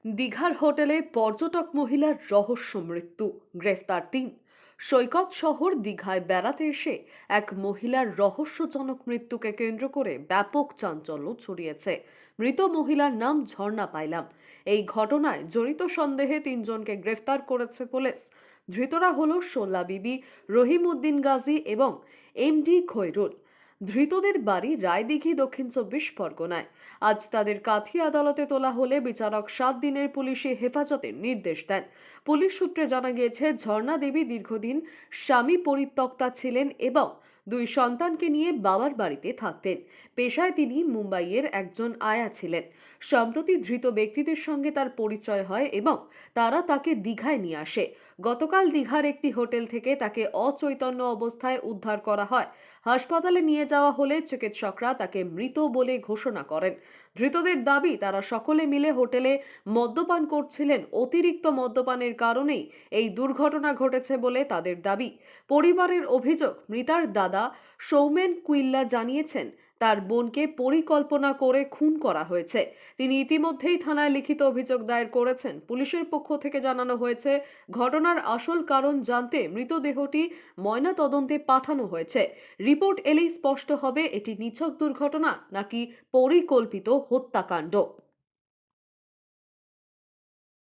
দীঘার হোটেলে পর্যটক মহিলার রহস্য মৃত্যু, গ্রেফতার ৩। সৈকত শহর দীঘায় বেড়াতে এসে এক মহিলার রহস্যজনক মৃত্যুকে কেন্দ্র করে ব্যাপক চাঞ্চল্য ছড়িয়েছে। মৃত মহিলার নাম ঝর্ণা পাইলাম। এই ঘটনায় জড়িত সন্দেহে ৩ জনকে গ্রেফতার করেছে পুলিশ। ধৃতরা হলো সোল্লা বিবি, রহিম উদ্দিন গাজী এবং এমডি খৈরুল। ধৃতদের বাড়ি রায়দিঘি, দক্ষিণ ২৪ পরগনায়। আজ তাদের কাঁথি আদালতে তোলা হলে বিচারক ৭ দিনের পুলিশি হেফাজতের নির্দেশ দেন। পুলিশ সূত্রে জানা গিয়েছে, ঝর্ণা দেবী দীর্ঘদিন স্বামী পরিত্যক্তা ছিলেন এবং ২ সন্তানকে নিয়ে বাবার বাড়িতে থাকতেন। পেশায় তিনি মুম্বাইয়ের একজন আয়া ছিলেন। সম্প্রতি ধৃত ব্যক্তিদের সঙ্গে তার পরিচয় হয় এবং তারা তাকে দীঘায় নিয়ে আসে। গতকাল দীঘার একটি হোটেল থেকে তাকে অচৈতন্য অবস্থায় উদ্ধার করা হয়। হাসপাতালে নিয়ে যাওয়া হলে চিকিৎসকরা তাকে মৃত বলে ঘোষণা করেন। ধৃতদের দাবি, তারা সকলে মিলে হোটেলে মদ্যপান করছিলেন। অতিরিক্ত মদ্যপানের কারণেই এই দুর্ঘটনা ঘটেছে বলে তাদের দাবি। পরিবারের অভিযোগ, মৃতার দাদা সৌমেন কুইল্লা জানিয়েছেন তার বোনকে পরিকল্পনা করে খুন করা হয়েছে। তিনি ইতিমধ্যেই থানায় লিখিত অভিযোগ দায়ের করেছেন। পুলিশের পক্ষ থেকে জানানো হয়েছে, ঘটনার আসল কারণ জানতে মৃতদেহটি ময়না তদন্তে পাঠানো হয়েছে। রিপোর্ট এলেই স্পষ্ট হবে এটি নিছক দুর্ঘটনা নাকি পরিকল্পিত হত্যাকাণ্ড।